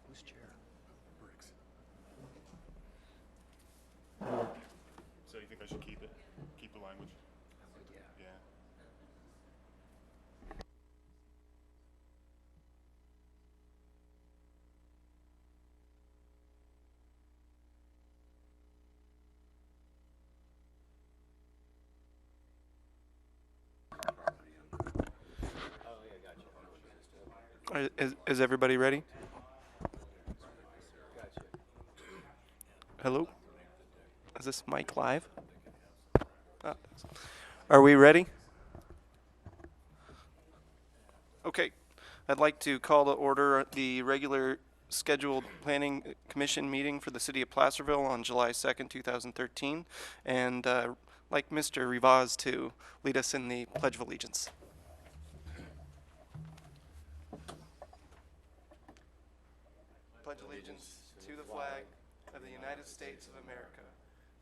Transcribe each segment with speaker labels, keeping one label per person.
Speaker 1: Who's chair?
Speaker 2: Briggs. So you think I should keep it? Keep the language?
Speaker 1: Yeah.
Speaker 2: Yeah.
Speaker 3: Is everybody ready? Hello? Is this mic live? Are we ready? Okay. I'd like to call to order the regular scheduled Planning Commission meeting for the City of Placerville on July 2nd, 2013, and like Mr. Rivaz to lead us in the Pledge of Allegiance. Pledge allegiance to the flag of the United States of America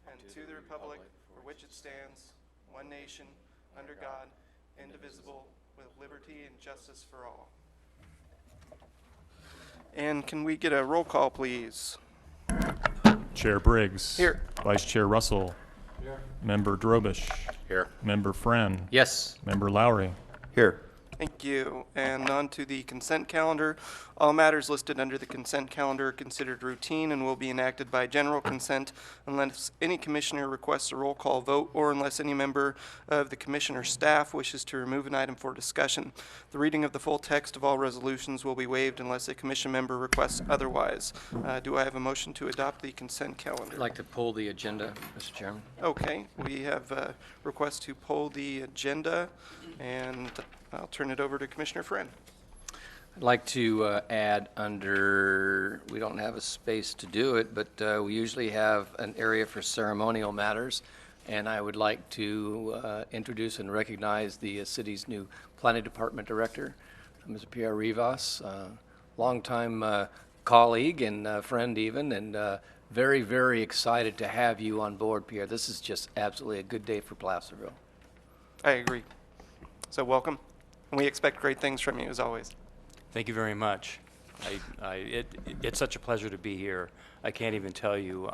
Speaker 3: and to the republic for which it stands, one nation, under God, indivisible, with liberty and justice for all. And can we get a roll call, please?
Speaker 2: Chair Briggs.
Speaker 3: Here.
Speaker 2: Vice Chair Russell. Here. Member Drobish.
Speaker 1: Here.
Speaker 2: Member Friend.
Speaker 1: Yes.
Speaker 2: Member Lowry.
Speaker 1: Here.
Speaker 3: Thank you. And on to the consent calendar. All matters listed under the consent calendar are considered routine and will be enacted by general consent unless any commissioner requests a roll call vote or unless any member of the commission or staff wishes to remove an item for discussion. The reading of the full text of all resolutions will be waived unless a commission member requests otherwise. Do I have a motion to adopt the consent calendar?
Speaker 1: I'd like to pull the agenda, Mr. Chairman.
Speaker 3: Okay, we have a request to pull the agenda, and I'll turn it over to Commissioner Friend.
Speaker 1: I'd like to add under, we don't have a space to do it, but we usually have an area for ceremonial matters, and I would like to introduce and recognize the city's new Planning Department Director, Mr. Pierre Rivas, longtime colleague and friend even, and very, very excited to have you on board, Pierre. This is just absolutely a good day for Placerville.
Speaker 3: I agree. So welcome. And we expect great things from you, as always.
Speaker 4: Thank you very much. It's such a pleasure to be here. I can't even tell you.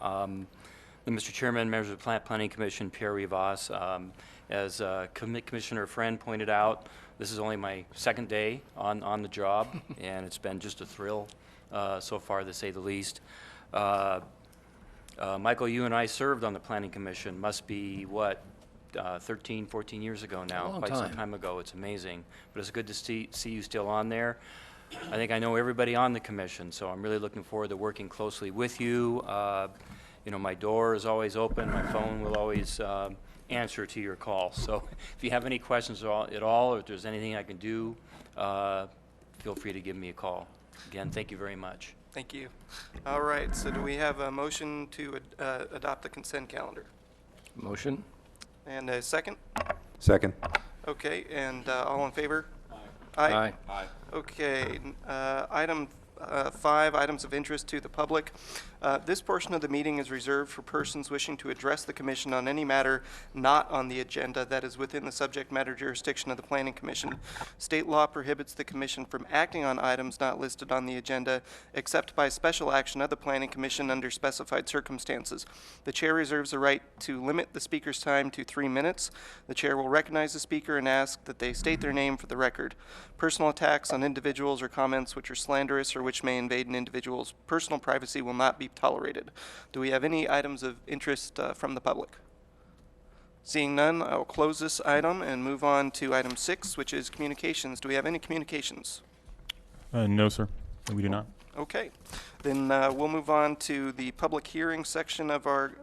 Speaker 4: Mr. Chairman, members of the Planning Commission, Pierre Rivas, as Commissioner Friend pointed out, this is only my second day on the job, and it's been just a thrill so far, to say the least. Michael, you and I served on the Planning Commission. Must be, what, 13, 14 years ago now, quite some time ago. It's amazing. But it's good to see you still on there. I think I know everybody on the commission, so I'm really looking forward to working closely with you. You know, my door is always open. My phone will always answer to your call. So if you have any questions at all, or if there's anything I can do, feel free to give me a call. Again, thank you very much.
Speaker 3: Thank you. All right, so do we have a motion to adopt the consent calendar?
Speaker 1: Motion?
Speaker 3: And a second?
Speaker 5: Second.
Speaker 3: Okay, and all in favor?
Speaker 1: Aye.
Speaker 3: Aye. Okay, item 5, items of interest to the public. This portion of the meeting is reserved for persons wishing to address the commission on any matter not on the agenda that is within the subject matter jurisdiction of the Planning Commission. State law prohibits the commission from acting on items not listed on the agenda except by special action of the Planning Commission under specified circumstances. The chair reserves the right to limit the speaker's time to 3 minutes. The chair will recognize the speaker and ask that they state their name for the record. Personal attacks on individuals or comments which are slanderous or which may invade an individual's personal privacy will not be tolerated. Do we have any items of interest from the public? Seeing none, I will close this item and move on to item 6, which is communications. Do we have any communications?
Speaker 2: No, sir. We do not.
Speaker 3: Okay. Then we'll move on to the public hearing section of our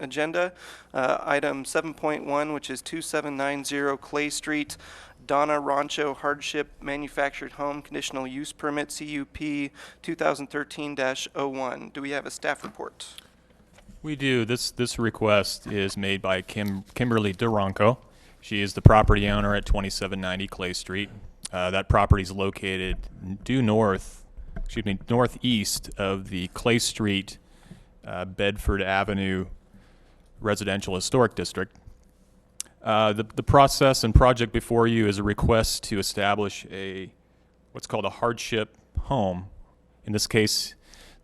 Speaker 3: agenda. Item 7.1, which is 2790 Clay Street, Donna Rancho Hardship Manufactured Home Conditional Use Permit, CUP 2013-01. Do we have a staff report?
Speaker 2: We do. This request is made by Kimberly Duranco. She is the property owner at 2790 Clay Street. That property is located due northeast of the Clay Street, Bedford Avenue Residential Historic District. The process and project before you is a request to establish what's called a hardship home. In this case,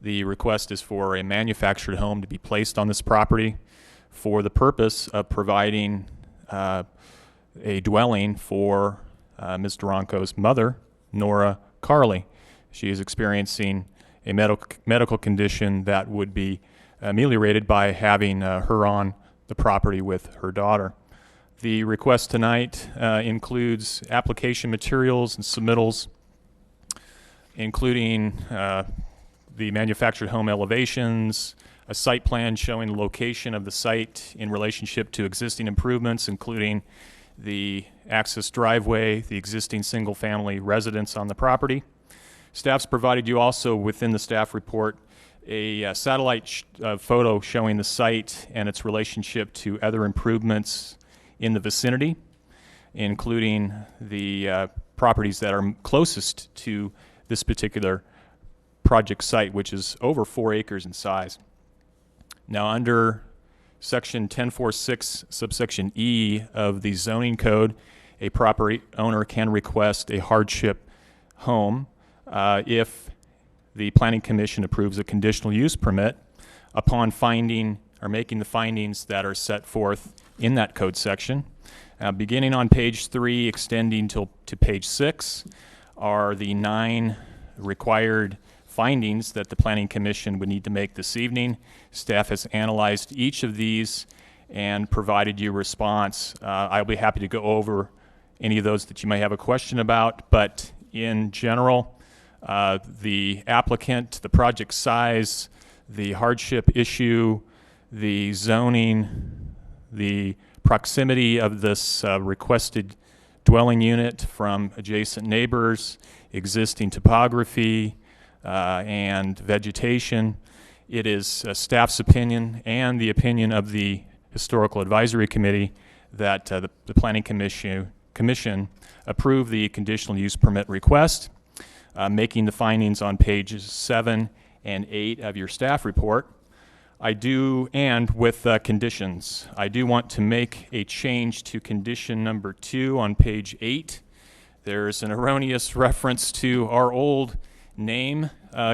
Speaker 2: The request is for a manufactured home to be placed on this property for the purpose of providing a dwelling for Ms. Duranco's mother, Nora Carley. She is experiencing a medical condition that would be ameliorated by having her on the property with her daughter. The request tonight includes application materials and submittals, including the manufactured home elevations, a site plan showing the location of the site in relationship to existing improvements, including the access driveway, the existing single-family residence on the property. Staff's provided you also within the staff report a satellite photo showing the site and its relationship to other improvements in the vicinity, including the properties that are closest to this particular project site, which is over 4 acres in size. Now, under Section 1046, subsection E of the zoning code, a property owner can request a hardship home if the Planning Commission approves a conditional use permit upon finding or making the findings that are set forth in that code section. Beginning on page 3, extending to page 6, are the 9 required findings that the Planning Commission would need to make this evening. Staff has analyzed each of these and provided you a response. I'll be happy to go over any of those that you may have a question about, but in general, the applicant, the project size, the hardship issue, the zoning, the proximity of this requested dwelling unit from adjacent neighbors, existing topography, and vegetation. It is staff's opinion and the opinion of the Historical Advisory Committee that the Planning Commission approve the conditional use permit request, making the findings on pages 7 and 8 of your staff report. I do, and with conditions, I do want to make a change to condition number 2 on page 8. There's an erroneous reference to our old name,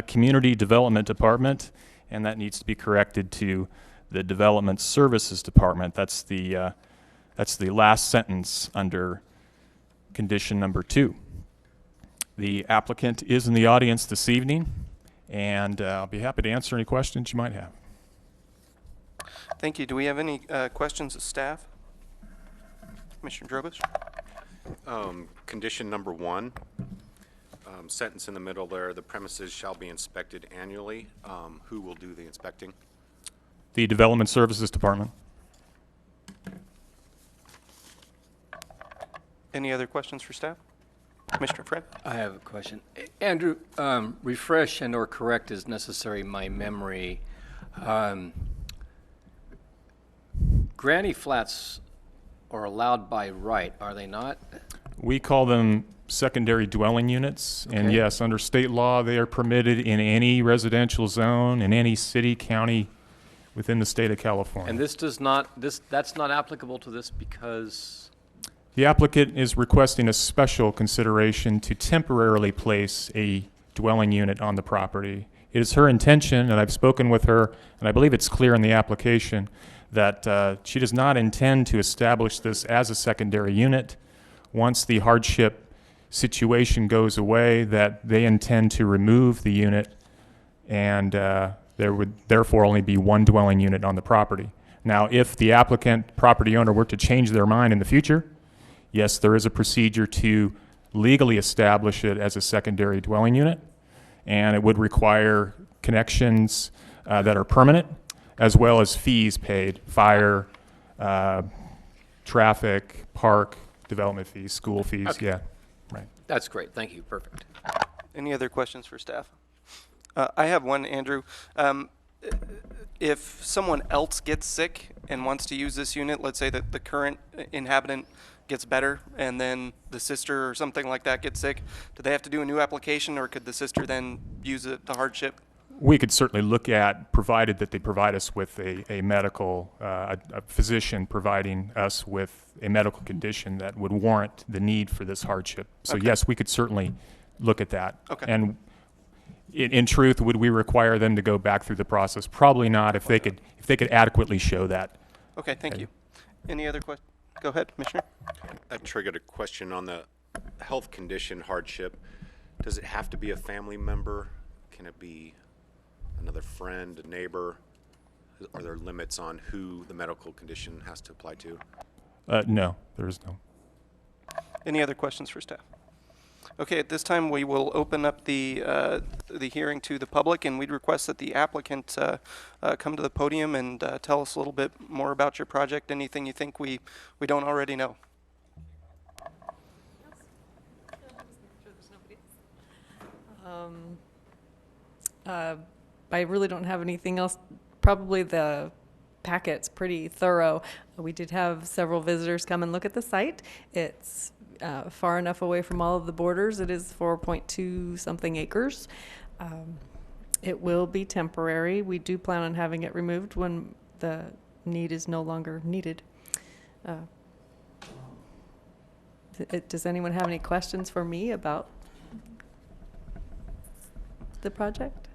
Speaker 2: Community Development Department, and that needs to be corrected to the Development Services Department. That's the last sentence under condition number 2. The applicant is in the audience this evening, and I'll be happy to answer any questions you might have.
Speaker 3: Thank you. Do we have any questions of staff? Commissioner Drobus?
Speaker 5: Condition number 1, sentence in the middle there, the premises shall be inspected annually. Who will do the inspecting?
Speaker 2: The Development Services Department.
Speaker 3: Any other questions for staff? Commissioner Fred?
Speaker 1: I have a question. Andrew, refresh and or correct as necessary my memory. Granny flats are allowed by right, are they not?
Speaker 2: We call them secondary dwelling units, and
Speaker 1: Okay.
Speaker 2: yes, under state law, they are permitted in any residential zone in any city, county within the state of California.
Speaker 1: And this does not, that's not applicable to this because,
Speaker 2: The applicant is requesting a special consideration to temporarily place a dwelling unit on the property. It is her intention, and I've spoken with her, and I believe it's clear in the application, that she does not intend to establish this as a secondary unit. Once the hardship situation goes away, that they intend to remove the unit, and there would therefore only be one dwelling unit on the property. Now, if the applicant, property owner, were to change their mind in the future, yes, there is a procedure to legally establish it as a secondary dwelling unit, and it would require connections that are permanent, as well as fees paid, fire, traffic, park, development fees, school fees,
Speaker 1: Okay.
Speaker 2: yeah, right.
Speaker 1: that's great, thank you, perfect.
Speaker 3: Any other questions for staff? I have one, Andrew. If someone else gets sick and wants to use this unit, let's say that the current inhabitant gets better and then the sister or something like that gets sick, do they have to do a new application, or could the sister then use the hardship?
Speaker 2: We could certainly look at, provided that they provide us with a medical, a physician providing us with a medical condition that would warrant the need for this hardship. So
Speaker 3: Okay.
Speaker 2: yes, we could certainly look at that.
Speaker 3: Okay.
Speaker 2: And In truth, would we require them to go back through the process? Probably not, if they could adequately show that.
Speaker 3: Okay, thank you. Any other questions? Go ahead, Commissioner.
Speaker 5: That triggered a question on the health condition hardship. Does it have to be a family member? Can it be another friend, a neighbor? Are there limits on who the medical condition has to apply to?
Speaker 2: No, there is no.
Speaker 3: Any other questions for staff? Okay, at this time, we will open up the hearing to the public, and we'd request that the applicant come to the podium and tell us a little bit more about your project, anything you think we don't already know.
Speaker 6: I really don't have anything else. Probably the packet's pretty thorough. We did have several visitors come and look at the site. It's far enough away from all of the borders. It is 4.2 something acres. It will be temporary. We do plan on having it removed when the need is no longer needed. Does anyone have any questions for me about the project?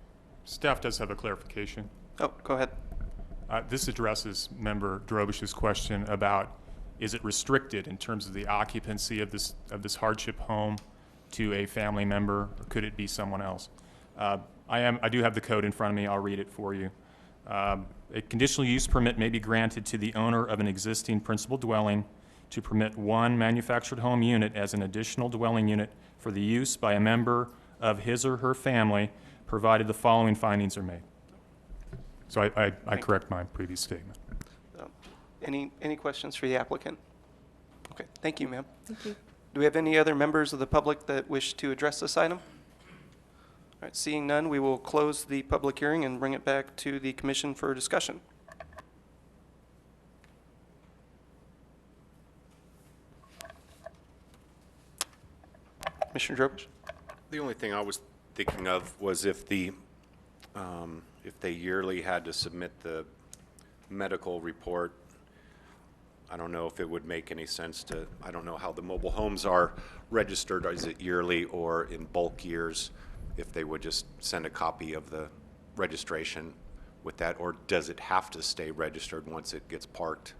Speaker 2: Staff does have a clarification.
Speaker 3: Oh, go ahead.
Speaker 2: This addresses Member Drobish's question about, is it restricted in terms of the occupancy of this hardship home to a family member, or could it be someone else? I do have the code in front of me. I'll read it for you. A conditional use permit may be granted to the owner of an existing principal dwelling to permit one manufactured home unit as an additional dwelling unit for the use by a member of his or her family, provided the following findings are made. So I correct my previous statement.
Speaker 3: Any questions for the applicant? Okay, thank you, ma'am.
Speaker 6: Thank you.
Speaker 3: Do we have any other members of the public that wish to address this item? All right, seeing none, we will close the public hearing and bring it back to the commission for discussion. Commissioner Drobish?
Speaker 5: The only thing I was thinking of was if they yearly had to submit the medical report. I don't know if it would make any sense to, I don't know how the mobile homes are registered. Is it yearly or in bulk years? If they would just send a copy of the registration with that, or does it have to stay registered once it gets parked?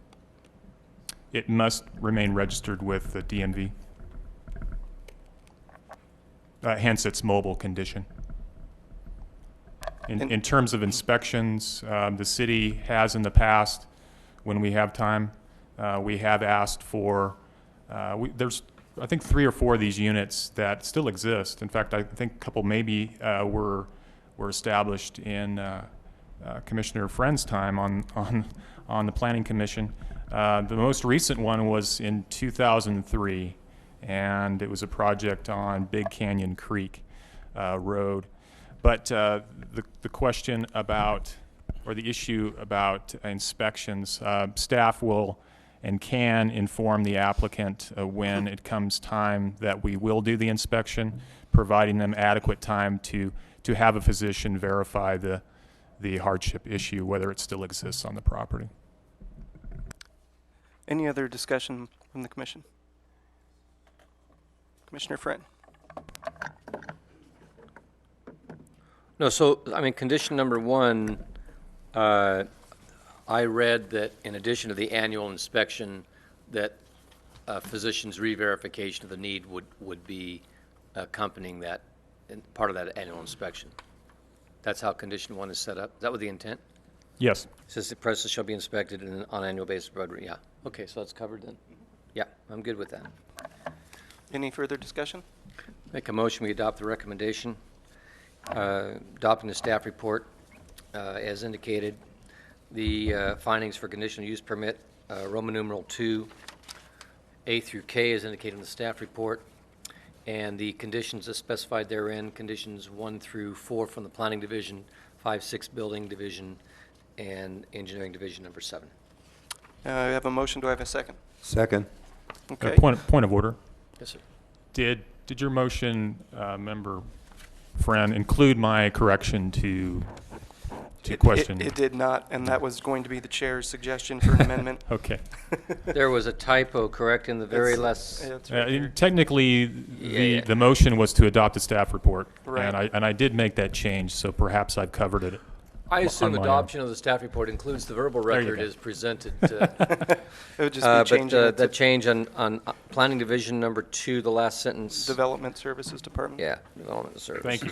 Speaker 2: It must remain registered with the DMV. Hence its mobile condition. In terms of inspections, the city has in the past, when we have time, we have asked for, there's I think 3 or 4 of these units that still exist. In fact, I think a couple maybe were established in Commissioner Friend's time on the Planning Commission. The most recent one was in 2003, and it was a project on Big Canyon Creek Road. But the question about, or the issue about inspections, staff will and can inform the applicant when it comes time that we will do the inspection, providing them adequate time to have a physician verify the hardship issue, whether it still exists on the property.
Speaker 3: Any other discussion from the commission? Commissioner Friend?
Speaker 1: No, so, I mean, condition number 1, I read that in addition to the annual inspection, that physician's re-verification of the need would be accompanying that, part of that annual inspection. That's how condition 1 is set up? Is that what the intent?
Speaker 2: Yes.
Speaker 1: It says the premises shall be inspected on an annual basis. Yeah. Okay, so that's covered then. Yeah, I'm good with that.
Speaker 3: Any further discussion?
Speaker 1: Make a motion, we adopt the recommendation, adopting the staff report as indicated. The findings for conditional use permit, Roman numeral 2, A through K is indicated in the staff report, and the conditions as specified therein, conditions 1 through 4 from the Planning Division, 5, 6 Building Division, and Engineering Division number 7.
Speaker 3: I have a motion. Do I have a second?
Speaker 7: Second.
Speaker 3: Okay.
Speaker 2: Point of order.
Speaker 1: Yes, sir.
Speaker 2: Did your motion, Member Friend, include my correction to to question.
Speaker 3: It did not, and that was going to be the chair's suggestion for an amendment.
Speaker 2: Okay.
Speaker 1: There was a typo, correct, in the very last,
Speaker 3: Yeah, it's right here.
Speaker 2: Technically,
Speaker 1: Yeah.
Speaker 2: the motion was to adopt the staff report.
Speaker 3: Right.
Speaker 2: And I did make that change, so perhaps I've covered it.
Speaker 1: I assume
Speaker 2: on my
Speaker 1: adoption of the staff report includes the verbal
Speaker 2: you
Speaker 1: record
Speaker 2: go.
Speaker 1: as presented.
Speaker 3: It would just be
Speaker 1: But
Speaker 3: changing it
Speaker 1: that
Speaker 3: to
Speaker 1: change on Planning Division number 2, the last sentence.
Speaker 3: Development Services Department.
Speaker 1: Yeah, Development Services.
Speaker 2: Thank you.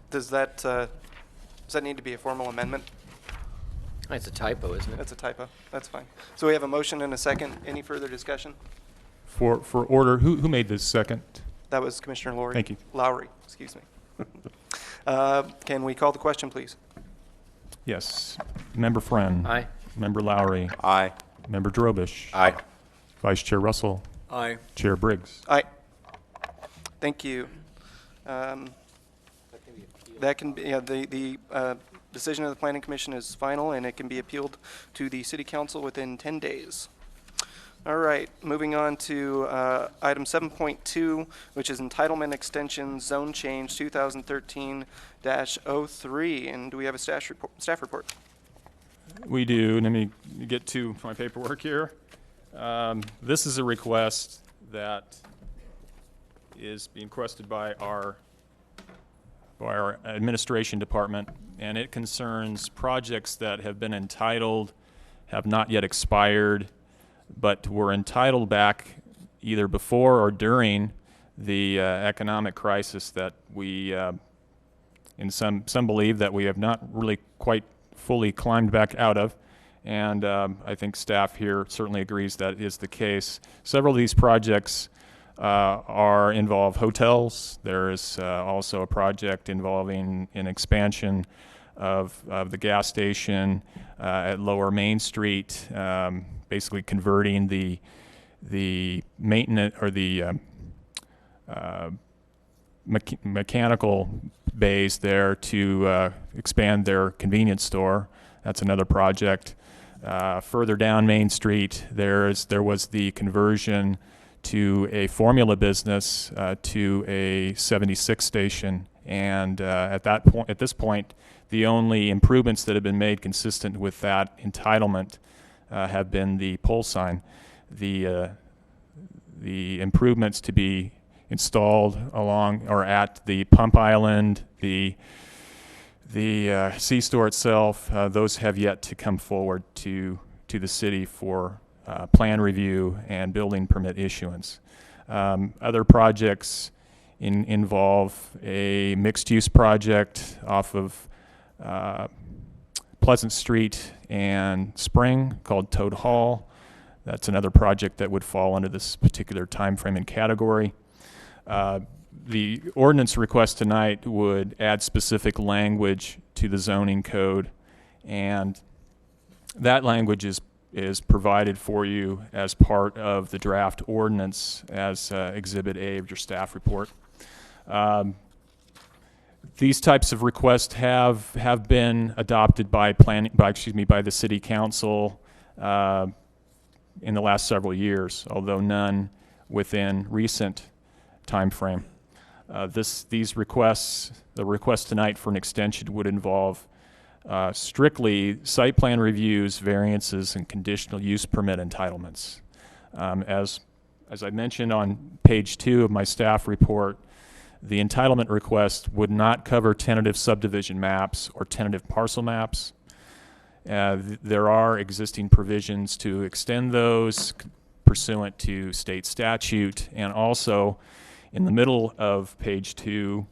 Speaker 3: Does that need to be a formal amendment?
Speaker 1: It's a typo, isn't it?
Speaker 3: That's a typo. That's fine. So we have a motion and a second. Any further discussion?
Speaker 2: For order, who made this second?
Speaker 3: That was Commissioner Lowry.
Speaker 2: Thank you.
Speaker 3: Lowry, excuse me. Can we call the question, please?
Speaker 2: Yes. Member Friend.
Speaker 1: Aye.
Speaker 2: Member Lowry.
Speaker 5: Aye.
Speaker 2: Member Drobish.
Speaker 5: Aye.
Speaker 2: Vice Chair Russell.
Speaker 1: Aye.
Speaker 2: Chair Briggs.
Speaker 3: Aye. Thank you. That can be, yeah, the decision of the Planning Commission is final, and it can be appealed to the City Council within 10 days. All right, moving on to item 7.2, which is entitlement extension zone change 2013-03. And do we have a staff report?
Speaker 2: We do. And let me get to my paperwork here. This is a request that is being requested by our administration department, and it concerns projects that have been entitled, have not yet expired, but were entitled back either before or during the economic crisis that we, in some believe that we have not really quite fully climbed back out of. And I think staff here certainly agrees that is the case. Several of these projects involve hotels. There is also a project involving an expansion of the gas station at Lower Main Street, basically converting the maintenance or the mechanical bays there to expand their convenience store. That's another project. Further down Main Street, there was the conversion to a formula business to a 76 station, and at this point, the only improvements that have been made consistent with that entitlement have been the pole sign. The improvements to be installed along or at the pump island, the C-store itself, those have yet to come forward to the city for plan review and building permit issuance. Other projects involve a mixed-use project off of Pleasant Street and Spring called Toad Hall. That's another project that would fall under this particular time frame and category. The ordinance request tonight would add specific language to the zoning code, and that language is provided for you as part of the draft ordinance as Exhibit A of your staff report. These types of requests have been adopted by the City Council in the last several years, although none within recent time frame. These requests, the request tonight for an extension would involve strictly site plan reviews, variances, and conditional use permit entitlements. As I mentioned on page 2 of my staff report, the entitlement request would not cover tentative subdivision maps or tentative parcel maps. There are existing provisions to extend those pursuant to state statute, and also in the middle of page 2,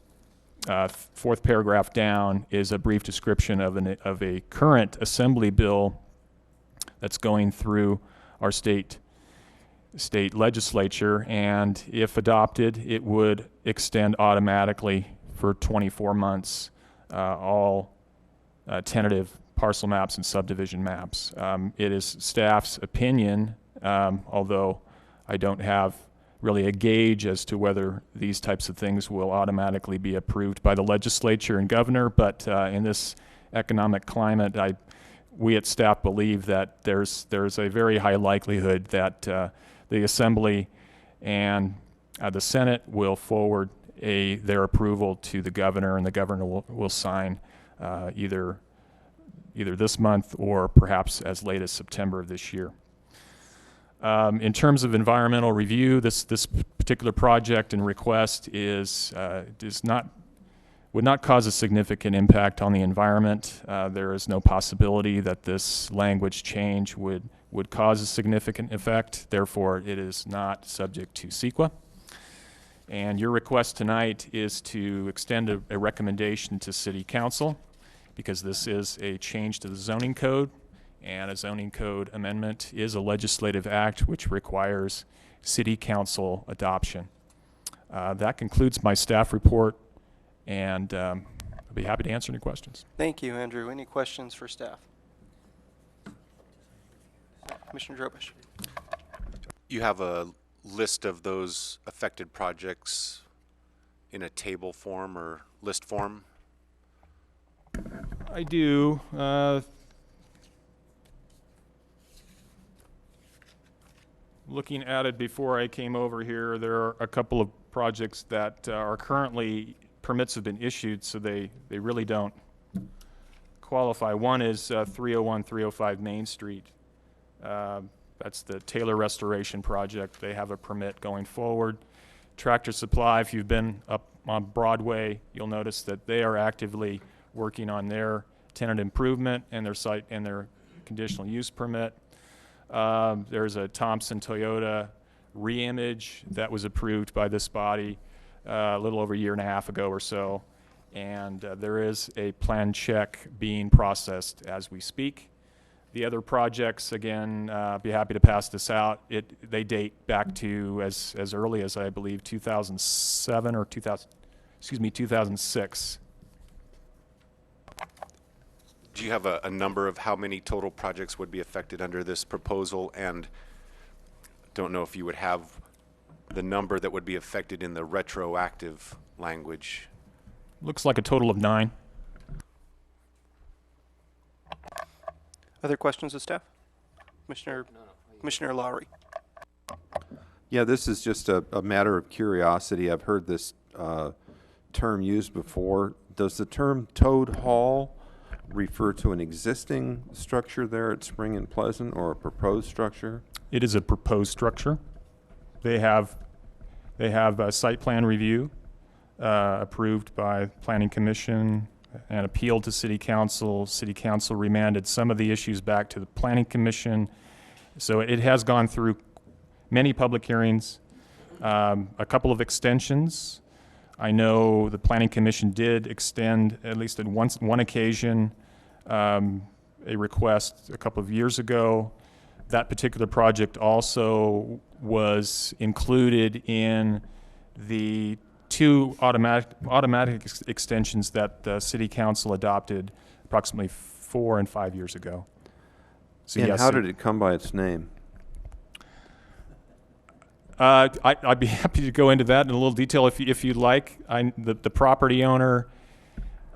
Speaker 2: fourth paragraph down, is a brief description of a current assembly bill that's going through our state legislature, and if adopted, it would extend automatically for 24 months all tentative parcel maps and subdivision maps. It is staff's opinion, although I don't have really a gauge as to whether these types of things will automatically be approved by the legislature and governor, but in this economic climate, we at staff believe that there's a very high likelihood that the Assembly and the Senate will forward their approval to the governor, and the governor will sign either this month or perhaps as late as September of this year. In terms of environmental review, this particular project and request would not cause a significant impact on the environment. There is no possibility that this language change would cause a significant effect. Therefore, it is not subject to CEQA. And your request tonight is to extend a recommendation to City Council, because this is a change to the zoning code, and a zoning code amendment is a legislative act which requires City Council adoption. That concludes my staff report, and I'll be happy to answer any questions.
Speaker 3: Thank you, Andrew. Any questions for staff? Commissioner Drobish.
Speaker 5: You have a list of those affected projects in a table form or list form?
Speaker 2: I do. Looking at it before I came over here, there are a couple of projects that are currently, permits have been issued, so they really don't qualify. One is 301, 305 Main Street. That's the Taylor Restoration Project. They have a permit going forward. Tractor Supply, if you've been up on Broadway, you'll notice that they are actively working on their tenant improvement and their site and their conditional use permit. There's a Thompson Toyota reimage that was approved by this body a little over a year and a half ago or so, and there is a plan check being processed as we speak. The other projects, again, be happy to pass this out. They date back to as early as, I believe, 2007 or 2006.
Speaker 5: Do you have a number of how many total projects would be affected under this proposal? And don't know if you would have the number that would be affected in the retroactive language.
Speaker 2: Looks like a total of 9.
Speaker 3: Other questions of staff? Commissioner Lowry.
Speaker 7: Yeah, this is just a matter of curiosity. I've heard this term used before. Does the term Toad Hall refer to an existing structure there at Spring and Pleasant, or a proposed structure?
Speaker 2: It is a proposed structure. They have a site plan review approved by Planning Commission and appealed to City Council. City Council remanded some of the issues back to the Planning Commission. So it has gone through many public hearings, a couple of extensions. I know the Planning Commission did extend, at least on one occasion, a request a couple of years ago. That particular project also was included in the 2 automatic extensions that the City Council adopted approximately 4 and 5 years ago. So
Speaker 7: And
Speaker 2: yes,
Speaker 7: how did it come by its name?
Speaker 2: I'd be happy to go into that in a little detail if you'd like. The property owner.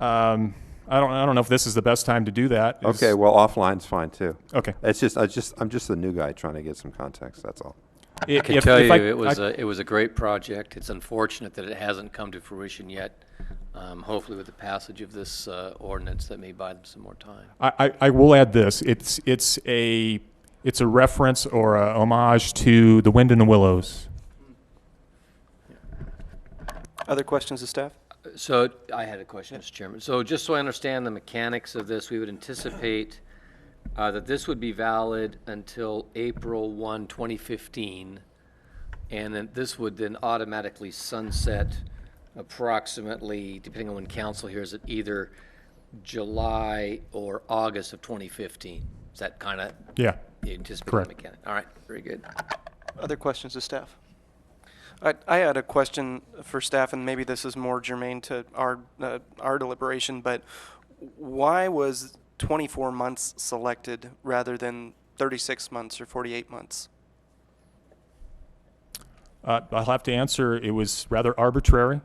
Speaker 2: I don't know if this is the best time to do that.
Speaker 7: Okay, well, offline's fine too.
Speaker 2: Okay.
Speaker 7: I'm just the new guy trying to get some context. That's all.
Speaker 1: I can tell you it was a great project. It's unfortunate that it hasn't come to fruition yet. Hopefully with the passage of this ordinance, that may buy them some more time.
Speaker 2: I will add this. It's a reference or a homage to The Wind in the Willows.
Speaker 3: Other questions of staff?
Speaker 1: So I had a question, Mr. Chairman. So just so I understand the mechanics of this, we would anticipate that this would be valid until April 1, 2015, and then this would then automatically sunset approximately, depending on when council hears it, either July or August of 2015. Is that kind of
Speaker 2: Yeah.
Speaker 1: the anticipated
Speaker 2: Correct.
Speaker 1: mechanic? All right, very good.
Speaker 3: Other questions of staff? I had a question for staff, and maybe this is more germane to our deliberation, but why was 24 months selected rather than 36 months or 48 months?
Speaker 2: I'll have to answer. It was rather arbitrary,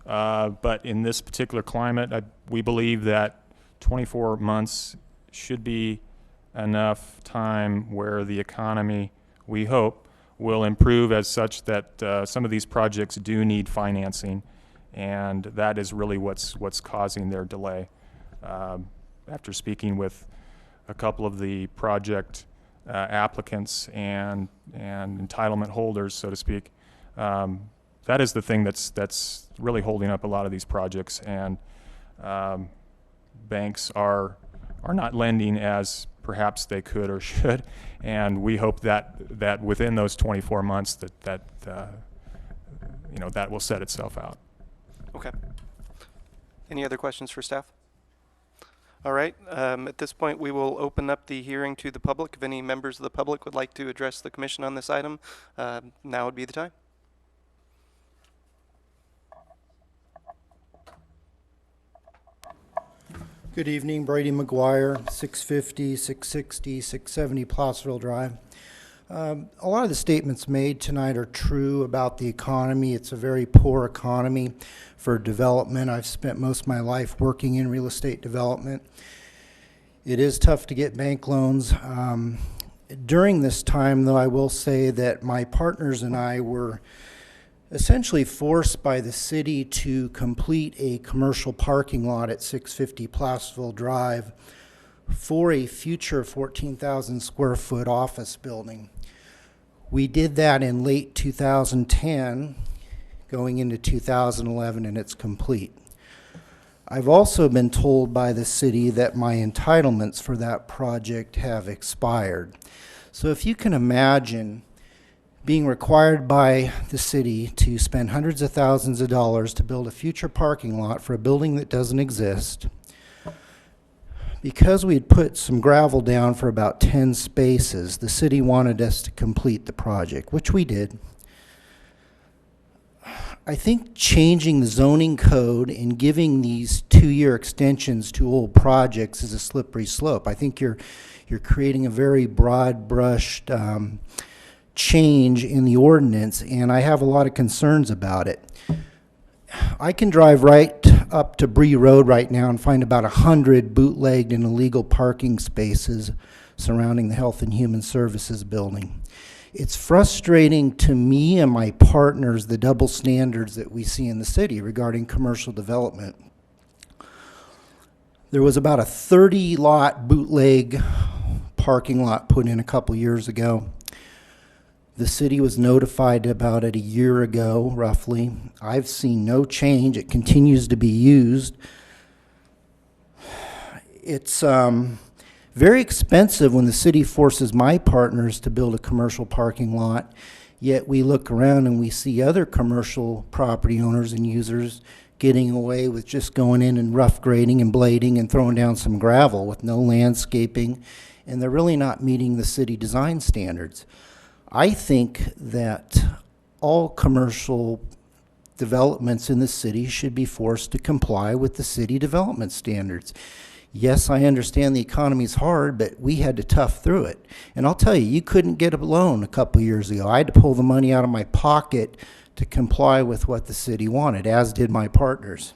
Speaker 2: but in this particular climate, we believe that 24 months should be enough time where the economy, we hope, will improve as such that some of these projects do need financing, and that is really what's causing their delay. After speaking with a couple of the project applicants and entitlement holders, so to speak, that is the thing that's really holding up a lot of these projects, and banks are not lending as perhaps they could or should, and we hope that within those 24 months that will set itself out.
Speaker 3: Okay. Any other questions for staff? All right. At this point, we will open up the hearing to the public. If any members of the public would like to address the commission on this item, now would be the time.
Speaker 8: Good evening, Brady McGuire, 650, 660, 670 Placerville Drive. A lot of the statements made tonight are true about the economy. It's a very poor economy for development. I've spent most of my life working in real estate development. It is tough to get bank loans. During this time, though, I will say that my partners and I were essentially forced by the city to complete a commercial parking lot at 650 Placerville Drive for a future 14,000 square foot office building. We did that in late 2010, going into 2011, and it's complete. I've also been told by the city that my entitlements for that project have expired. So if you can imagine being required by the city to spend hundreds of thousands of dollars to build a future parking lot for a building that doesn't exist, because we had put some gravel down for about 10 spaces, the city wanted us to complete the project, which we did. I think changing the zoning code and giving these 2-year extensions to old projects is a slippery slope. I think you're creating a very broad-brushed change in the ordinance, and I have a lot of concerns about it. I can drive right up to Bree Road right now and find about 100 bootlegged and illegal parking spaces surrounding the Health and Human Services building. It's frustrating to me and my partners, the double standards that we see in the city regarding commercial development. There was about a 30-lot bootleg parking lot put in a couple years ago. The city was notified about it a year ago, roughly. I've seen no change. It continues to be used. It's very expensive when the city forces my partners to build a commercial parking lot, yet we look around and we see other commercial property owners and users getting away with just going in and rough grading and blading and throwing down some gravel with no landscaping, and they're really not meeting the city design standards. I think that all commercial developments in the city should be forced to comply with the city development standards. Yes, I understand the economy's hard, but we had to tough through it. And I'll tell you, you couldn't get a loan a couple years ago. I had to pull the money out of my pocket to comply with what the city wanted, as did my partners.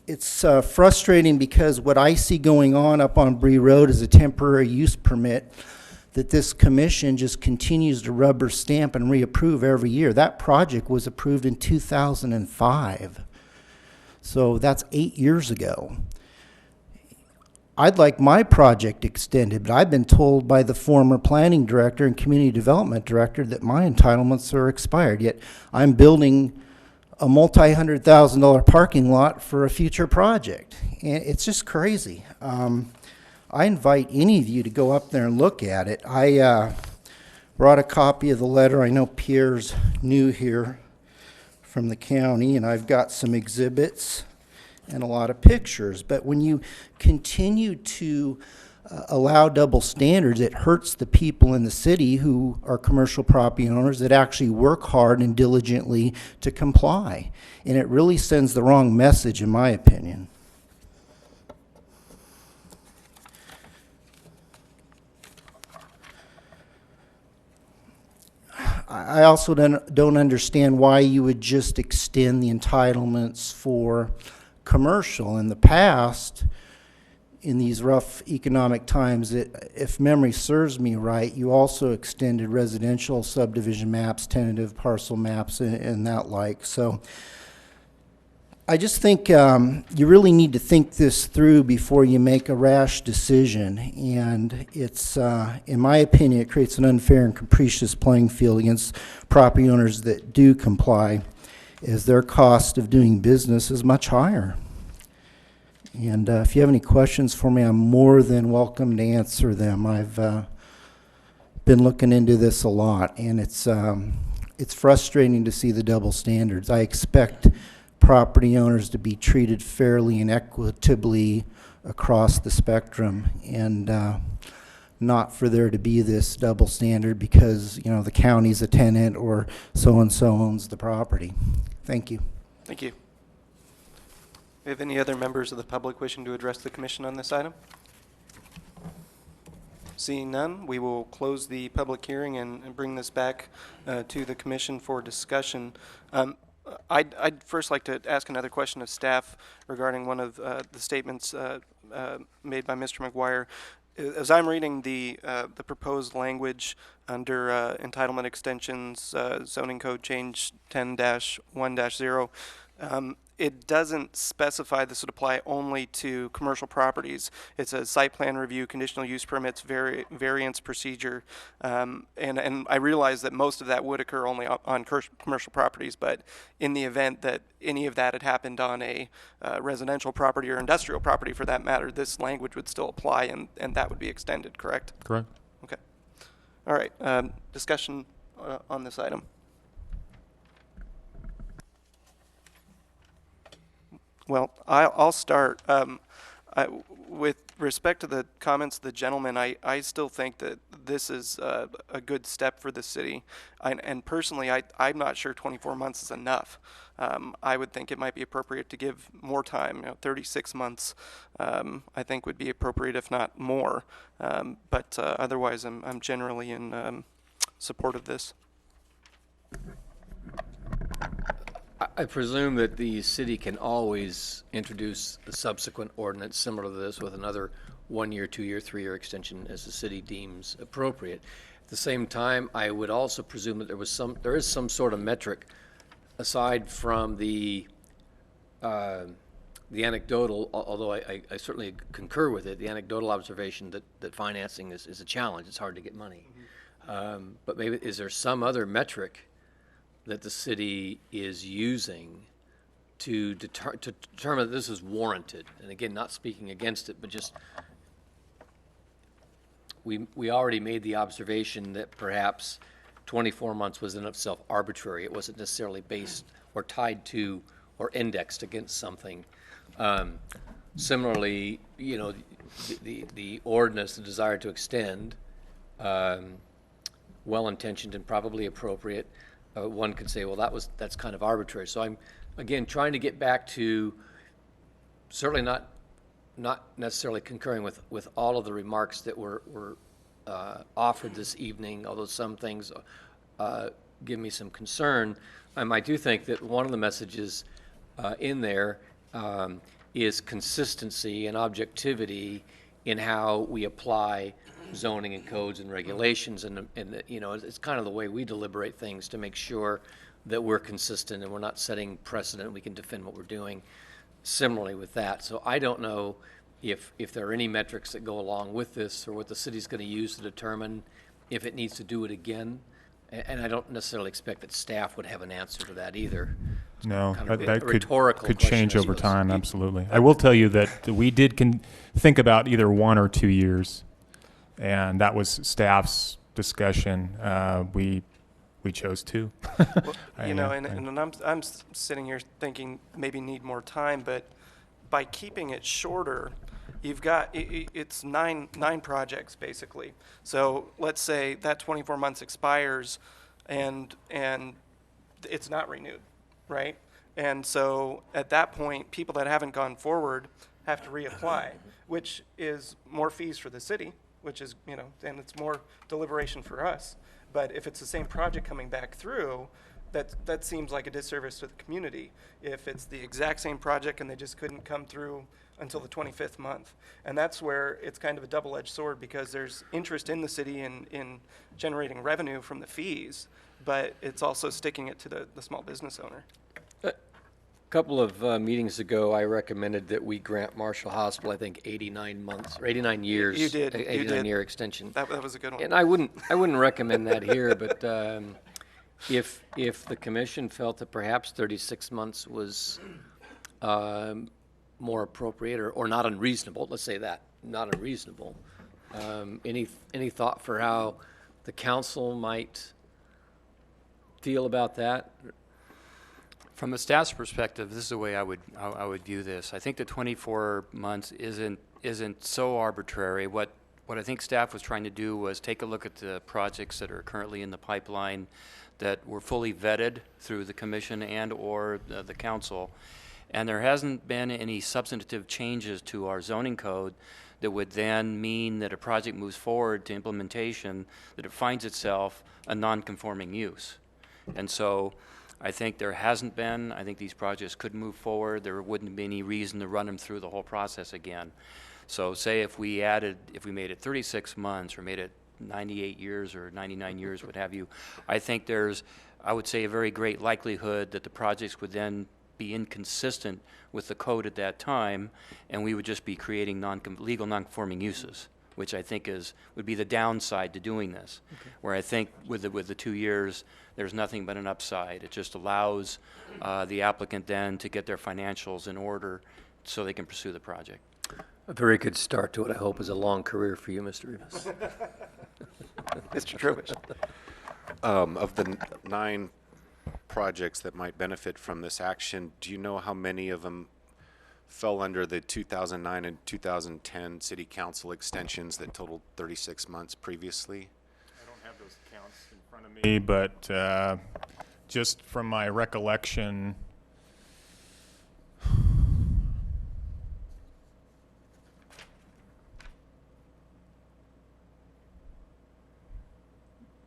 Speaker 8: It's frustrating because what I see going on up on Bree Road is a temporary use permit that this commission just continues to rubber stamp and reapprove every year. That project was approved in 2005. So that's 8 years ago. I'd like my project extended, but I've been told by the former planning director and community development director that my entitlements are expired, yet I'm building a multi-$100,000 parking lot for a future project. And it's just crazy. I invite any of you to go up there and look at it. I brought a copy of the letter. I know Pierre's new here from the county, and I've got some exhibits and a lot of pictures. But when you continue to allow double standards, it hurts the people in the city who are commercial property owners that actually work hard and diligently to comply. And it really sends the wrong message, in my opinion. I also don't understand why you would just extend the entitlements for commercial. In the past, in these rough economic times, if memory serves me right, you also extended residential subdivision maps, tentative parcel maps, and that like. So I just think you really need to think this through before you make a rash decision. And it's, in my opinion, it creates an unfair and capricious playing field against property owners that do comply, as their cost of doing business is much higher. And if you have any questions for me, I'm more than welcome to answer them. I've been looking into this a lot, and it's frustrating to see the double standards. I expect property owners to be treated fairly and equitably across the spectrum, and not for there to be this double standard because, you know, the county's a tenant or so-and-so owns the property. Thank you.
Speaker 3: Thank you. We have any other members of the public wishing to address the commission on this item? Seeing none, we will close the public hearing and bring this back to the commission for discussion. I'd first like to ask another question of staff regarding one of the statements made by Mr. McGuire. As I'm reading the proposed language under entitlement extensions, zoning code change 10-1-0, it doesn't specify this would apply only to commercial properties. It's a site plan review, conditional use permits, variance procedure, and I realize that most of that would occur only on commercial properties, but in the event that any of that had happened on a residential property or industrial property for that matter, this language would still apply and that would be extended, correct?
Speaker 2: Correct.
Speaker 3: Okay. All right, discussion on this item. Well, I'll start. With respect to the comments of the gentleman, I still think that this is a good step for the city. And personally, I'm not sure 24 months is enough. I would think it might be appropriate to give more time. 36 months I think would be appropriate, if not more. But otherwise, I'm generally in support of this.
Speaker 1: I presume that the city can always introduce a subsequent ordinance similar to this with another 1 year, 2 year, 3 year extension as the city deems appropriate. At the same time, I would also presume that there is some sort of metric aside from the anecdotal, although I certainly concur with it, the anecdotal observation that financing is a challenge. It's hard to get money. But maybe is there some other metric that the city is using to determine that this is warranted? And again, not speaking against it, but just we already made the observation that perhaps 24 months was in itself arbitrary. It wasn't necessarily based or tied to or indexed against something. Similarly, you know, the ordinance, the desire to extend, well-intentioned and probably appropriate. One could say, well, that's kind of arbitrary. So I'm, again, trying to get back to certainly not necessarily concurring with all of the remarks that were offered this evening, although some things give me some concern. I do think that one of the messages in there is consistency and objectivity in how we apply zoning and codes and regulations, and you know, it's kind of the way we deliberate things to make sure that we're consistent and we're not setting precedent. We can defend what we're doing. Similarly with that, so I don't know if there are any metrics that go along with this or what the city's going to use to determine if it needs to do it again. And I don't necessarily expect that staff would have an answer to that either.
Speaker 2: No,
Speaker 1: Kind of
Speaker 2: that
Speaker 1: rhetorical
Speaker 2: could
Speaker 1: question,
Speaker 2: change
Speaker 1: I
Speaker 2: over
Speaker 1: suppose.
Speaker 2: time, absolutely. I will tell you that we did think about either 1 or 2 years, and that was staff's discussion. We chose 2.
Speaker 3: Well, I'm sitting here thinking maybe need more time, but by keeping it shorter, you've got it's nine projects basically. So let's say that 24 months expires, and it's not renewed, right? And so at that point, people that haven't gone forward have to reapply, which is more fees for the city, which is, and it's more deliberation for us. But if it's the same project coming back through, that seems like a disservice to the community if it's the exact same project and they just couldn't come through until the 25th month. And that's where it's kind of a double-edged sword, because there's interest in the city in generating revenue from the fees, but it's also sticking it to the small business owner.
Speaker 1: A couple of meetings ago, I recommended that we grant Marshall Hospital, I think, 89 months, or 89 years.
Speaker 3: You did. You did.
Speaker 1: 89-year extension.
Speaker 3: That was a good one.
Speaker 1: And I wouldn't recommend that here, but if the commission felt that perhaps 36 months was more appropriate or not unreasonable, let's say that, not unreasonable, any thought for how the council might feel about that?
Speaker 4: From a staff's perspective, this is the way I would view this. I think the 24 months isn't so arbitrary. What I think staff was trying to do was take a look at the projects that are currently in the pipeline that were fully vetted through the commission and or the council. And there hasn't been any substantive changes to our zoning code that would then mean that a project moves forward to implementation, that it finds itself a non-conforming use. And so I think there hasn't been. I think these projects could move forward. There wouldn't be any reason to run them through the whole process again. So say if we made it 36 months or made it 98 years or 99 years, what have you, I think there's, I would say, a very great likelihood that the projects would then be inconsistent with the code at that time, and we would just be creating legal non-conforming uses, which I think would be the downside to doing this. Okay. Where I think with the 2 years, there's nothing but an upside. It just allows the applicant then to get their financials in order so they can pursue the project.
Speaker 1: A very good start to what I hope is a long career for you, Mr. Rivas.
Speaker 3: Mr. Trowbridge.
Speaker 5: Of the 9 projects that might benefit from this action, do you know how many of them fell under the 2009 and 2010 city council extensions that totaled 36 months previously?
Speaker 2: I don't have those counts in front of me, but just from my recollection,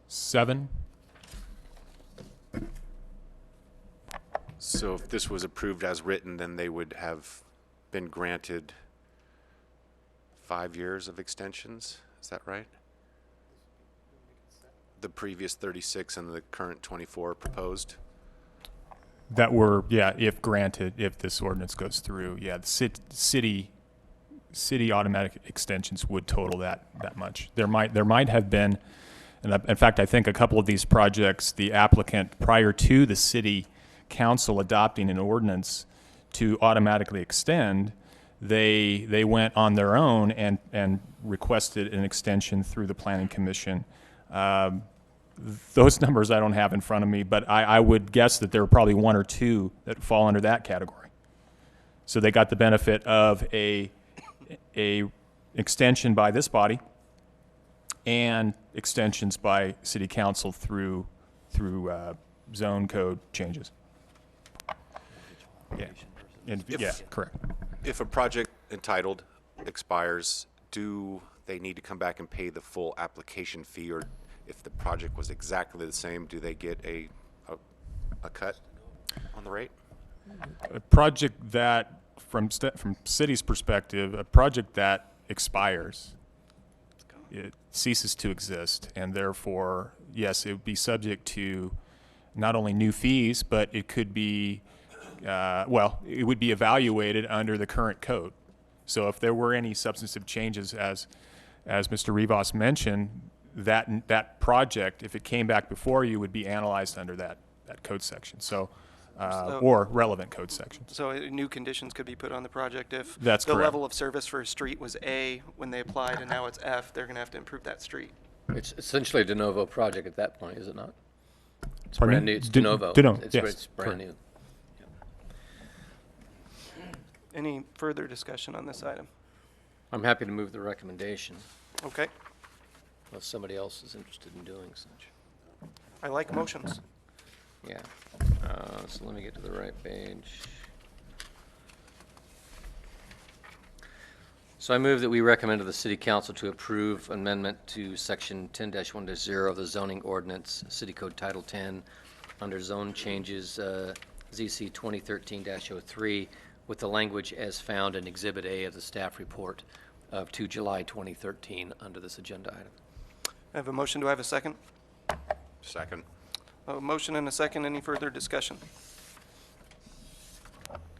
Speaker 2: seven.
Speaker 5: So if this was approved as written, then they would have been granted 5 years of extensions? Is that right? The previous 36 and the current 24 proposed?
Speaker 2: That were, yeah, if granted, if this ordinance goes through, yeah, the city automatic extensions would total that much. There might have been, and in fact, I think a couple of these projects, the applicant, prior to the city council adopting an ordinance to automatically extend, they went on their own and requested an extension through the planning commission. Those numbers I don't have in front of me, but I would guess that there are probably 1 or 2 that fall under that category. So they got the benefit of a extension by this body and extensions by city council through zone code changes. Yeah. Yeah, correct.
Speaker 5: If a project entitled expires, do they need to come back and pay the full application fee, or if the project was exactly the same, do they get a cut on the rate?
Speaker 2: A project that, from city's perspective, a project that expires, it ceases to exist, and therefore, yes, it would be subject to not only new fees, but it could be, it would be evaluated under the current code. So if there were any substantive changes, as Mr. Rivas mentioned, that project, if it came back before you, would be analyzed under that code section. So, or relevant code sections.
Speaker 3: So new conditions could be put on the project if
Speaker 2: That's
Speaker 3: the
Speaker 2: correct.
Speaker 3: level of service for a street was A when they applied and now it's F, they're going to have to improve that street.
Speaker 1: It's essentially a de novo project at that point, is it not? It's
Speaker 2: Pardon
Speaker 1: brand
Speaker 2: me?
Speaker 1: new. It's de novo.
Speaker 2: De novo,
Speaker 1: It's,
Speaker 2: yes,
Speaker 1: it's brand new.
Speaker 3: Any further discussion on this item?
Speaker 1: I'm happy to move the recommendation,
Speaker 3: Okay,
Speaker 1: unless somebody else is interested in doing such.
Speaker 3: I like motions.
Speaker 1: Yeah. So let me get to the right page. So I move that we recommend to the City Council to approve amendment to Section 10-1-0 of the zoning ordinance, City Code Title 10, under zone changes, ZC 2013-03, with the language as found in Exhibit A of the staff report of 2 July 2013 under this agenda item.
Speaker 3: I have a motion. Do I have a second?
Speaker 5: Second.
Speaker 3: A motion and a second. Any further discussion?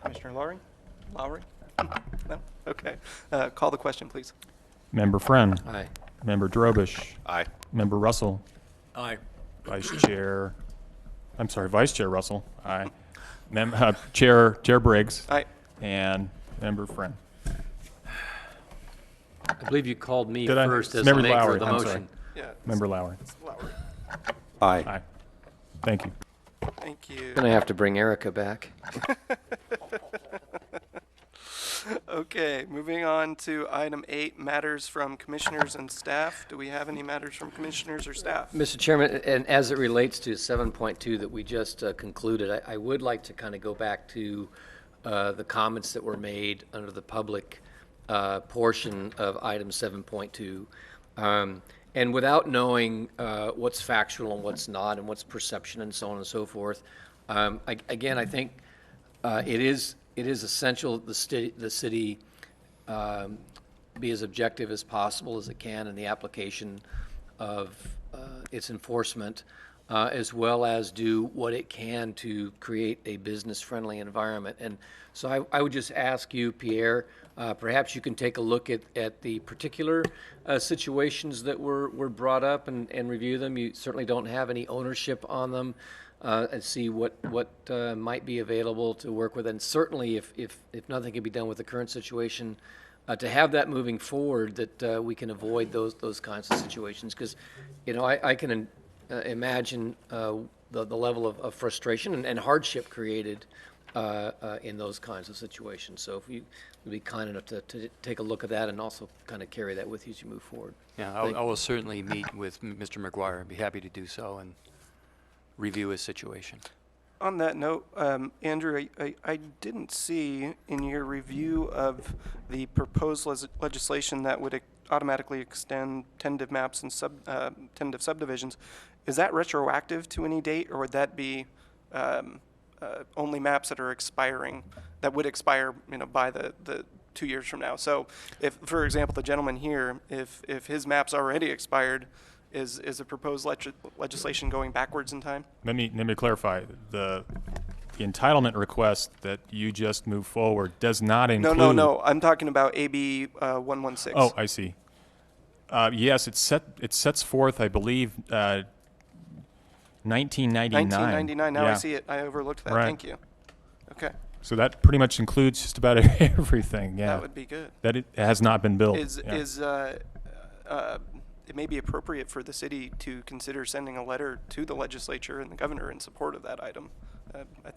Speaker 3: Commissioner Lowry? Lowry? No? Okay. Call the question, please.
Speaker 2: Member Friend.
Speaker 1: Aye.
Speaker 2: Member Drobish.
Speaker 5: Aye.
Speaker 2: Member Russell.
Speaker 4: Aye.
Speaker 2: Vice Chair Russell. Aye. Chair Briggs.
Speaker 3: Aye.
Speaker 2: And Member Friend.
Speaker 1: I believe you called me
Speaker 2: Did I?
Speaker 1: first as the
Speaker 2: Member
Speaker 1: maker
Speaker 2: Lowry,
Speaker 1: of the
Speaker 2: I'm sorry.
Speaker 1: motion.
Speaker 3: Yeah.
Speaker 2: Member Lowry.
Speaker 3: Lowry.
Speaker 7: Aye.
Speaker 2: Aye. Thank you.
Speaker 3: Thank you.
Speaker 1: Gonna have to bring Erica back.
Speaker 3: Okay, moving on to item 8, matters from commissioners and staff. Do we have any matters from commissioners or staff?
Speaker 1: Mr. Chairman, and as it relates to 7.2 that we just concluded, I would like to kind of go back to the comments that were made under the public portion of item 7.2. And without knowing what's factual and what's not, and what's perception and so on and so forth, again, I think it is essential that the city be as objective as possible as it can in the application of its enforcement, as well as do what it can to create a business-friendly environment. And so I would just ask you, Pierre, perhaps you can take a look at the particular situations that were brought up and review them. You certainly don't have any ownership on them. And see what might be available to work with. And certainly, if nothing can be done with the current situation, to have that moving forward, that we can avoid those kinds of situations. Because, I can imagine the level of frustration and hardship created in those kinds of situations. So if you would be kind enough to take a look at that and also kind of carry that with you as you move forward.
Speaker 4: Yeah, I will certainly meet with Mr. McGuire. I'd be happy to do so and review his situation.
Speaker 3: On that note, Andrew, I didn't see in your review of the proposed legislation that would automatically extend tentative maps and tentative subdivisions. Is that retroactive to any date, or would that be only maps that are expiring, that would expire, by the 2 years from now? So, if, for example, the gentleman here, if his map's already expired, is the proposed legislation going backwards in time?
Speaker 2: Let me clarify. The entitlement request that you just moved forward does not include.
Speaker 3: No. I'm talking about AB 116.
Speaker 2: Oh, I see. Yes, it sets forth, I believe, 1999.
Speaker 3: 1999. Now
Speaker 2: Yeah.
Speaker 3: I see it. I overlooked that.
Speaker 2: Right.
Speaker 3: Thank you. Okay,
Speaker 2: So that pretty much includes just about everything. Yeah.
Speaker 3: that would be good.
Speaker 2: That it has not been built.
Speaker 3: It may be appropriate for the city to consider sending a letter to the legislature and the governor in support of that item.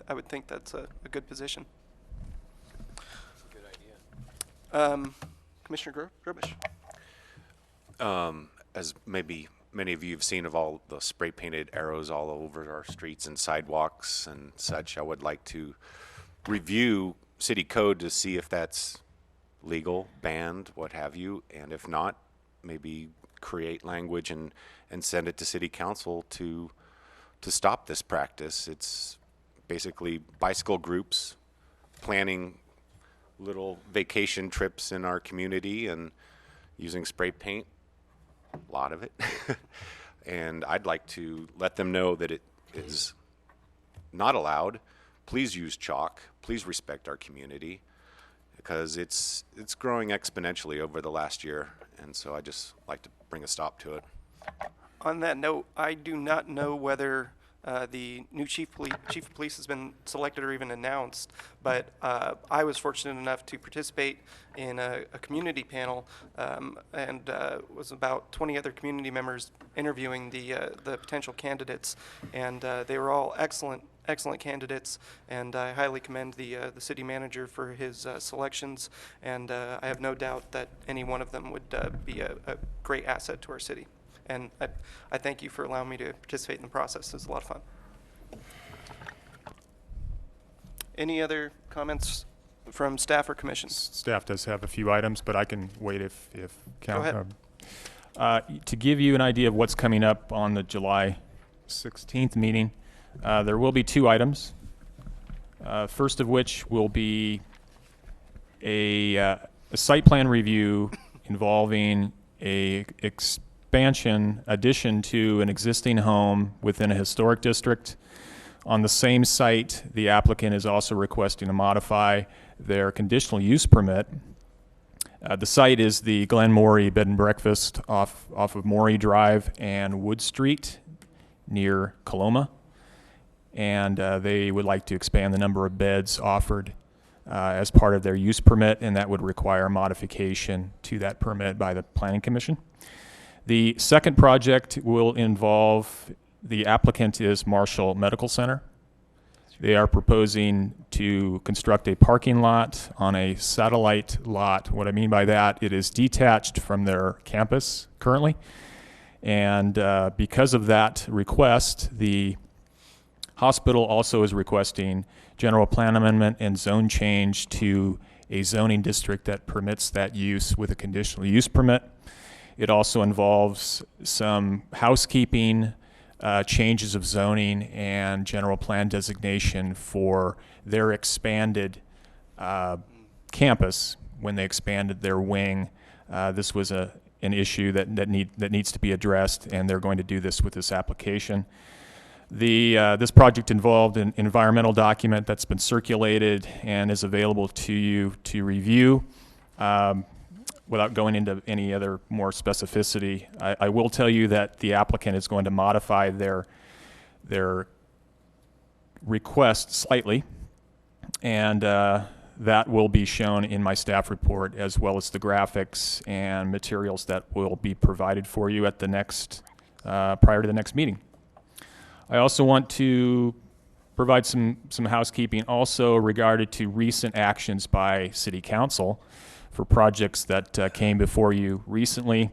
Speaker 3: I would think that's a good position. Good idea. Commissioner Grobish.
Speaker 5: As maybe many of you have seen of all the spray painted arrows all over our streets and sidewalks and such, I would like to review city code to see if that's legal, banned, what have you, and if not, maybe create language and send it to city council to stop this practice. It's basically bicycle groups planning little vacation trips in our community and using spray paint, a lot of it. And I'd like to let them know that it is not allowed. Please use chalk. Please respect our community, because it's growing exponentially over the last year. And so I just like to bring a stop to it.
Speaker 3: On that note, I do not know whether the new chief of police has been selected or even announced, but I was fortunate enough to participate in a community panel, and was about 20 other community members interviewing the potential candidates, and they were all excellent candidates, and I highly commend the city manager for his selections, and I have no doubt that any one of them would be a great asset to our city. And I thank you for allowing me to participate in the process. It was a lot of fun. Any other comments from staff or commissions?
Speaker 2: Staff does have a few items, but I can wait if
Speaker 3: Go ahead.
Speaker 2: To give you an idea of what's coming up on the July 16th meeting, There will be two items. First of which will be a site plan review involving a expansion addition to an existing home within a historic district. On the same site, the applicant is also requesting to modify their conditional use permit. The site is the Glen Morey Bed and Breakfast off of Morey Drive and Wood Street near Coloma. And they would like to expand the number of beds offered as part of their use permit, and that would require modification to that permit by the Planning Commission. The second project will involve, the applicant is Marshall Medical Center. They are proposing to construct a parking lot on a satellite lot. What I mean by that, it is detached from their campus currently. And because of that request, the hospital also is requesting general plan amendment and zone change to a zoning district that permits that use with a conditional use permit. It also involves some housekeeping, changes of zoning and general plan designation for their expanded campus when they expanded their wing. This was an issue that needs to be addressed, and they're going to do this with this application. This project involved an environmental document that's been circulated and is available to you to review. Without going into any other more specificity, I will tell you that the applicant is going to modify their request slightly, and that will be shown in my staff report, as well as the graphics and materials that will be provided for you at the next prior to the next meeting. I also want to provide some housekeeping also regarding to recent actions by City Council for projects that came before you recently.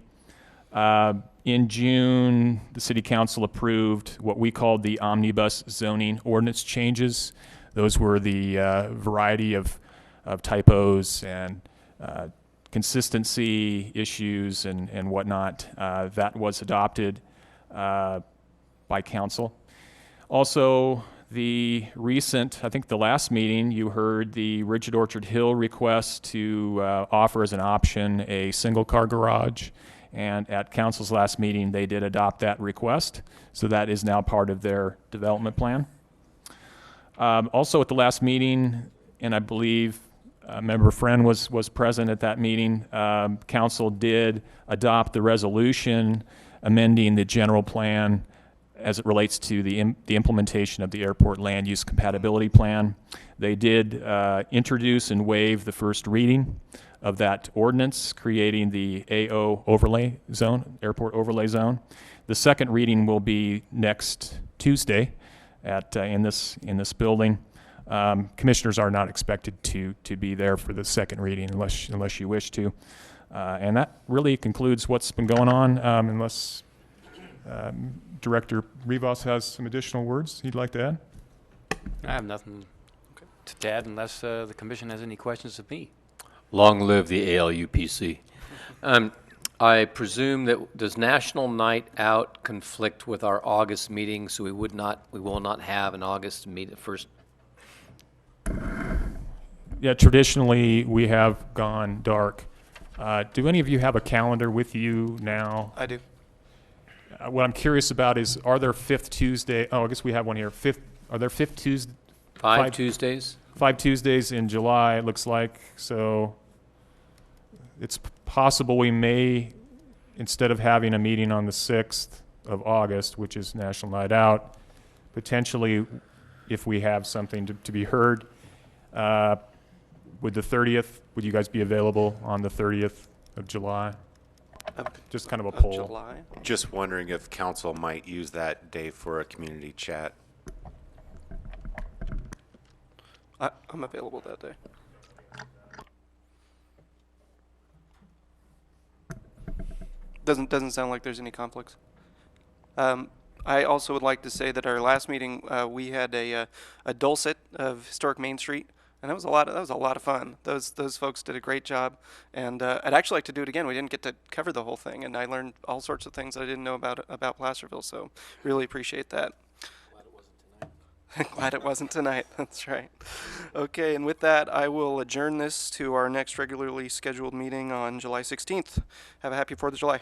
Speaker 2: In June, the City Council approved what we called the omnibus zoning ordinance changes. Those were the variety of typos and consistency issues and whatnot. That was adopted by Council. Also, the recent, I think the last meeting, you heard the Rigid Orchard Hill request to offer as an option a single-car garage. And at Council's last meeting, they did adopt that request. So that is now part of their development plan. Also at the last meeting, and I believe Member Friend was present at that meeting, Council did adopt the resolution amending the general plan as it relates to the implementation of the airport land use compatibility plan. They did introduce and waive the first reading of that ordinance, creating the AO overlay zone, airport overlay zone. The second reading will be next Tuesday in this building. Commissioners are not expected to be there for the second reading unless you wish to. And that really concludes what's been going on, unless Director Rivas has some additional words he'd like to add.
Speaker 4: I have nothing to add unless the commission has any questions of me.
Speaker 1: Long live the ALUPC. I presume that does National Night Out conflict with our August meeting, so we will not have an August meet first.
Speaker 2: Yeah, traditionally we have gone dark. Do any of you have a calendar with you now?
Speaker 3: I do.
Speaker 2: What I'm curious about is, are there fifth Tuesday? Oh, I guess we have one here. Are there fifth Tuesday?
Speaker 1: Five Tuesdays?
Speaker 2: 5 Tuesdays in July, it looks like. So it's possible we may, instead of having a meeting on the 6th of August, which is National Night Out, potentially, if we have something to be heard, would you guys be available on the 30th of July? Just kind of a poll.
Speaker 3: July.
Speaker 5: Just wondering if council might use that day for a community chat.
Speaker 3: I'm available that day. Doesn't sound like there's any conflicts. I also would like to say that our last meeting we had a dulcet of historic Main Street, and that was a lot of fun. Those folks did a great job, and I'd actually like to do it again. We didn't get to cover the whole thing, and I learned all sorts of things that I didn't know about Placerville. So really appreciate that. Glad it wasn't tonight. That's right. Okay, and with that, I will adjourn this to our next regularly scheduled meeting on July 16th. Have a happy 4th of July.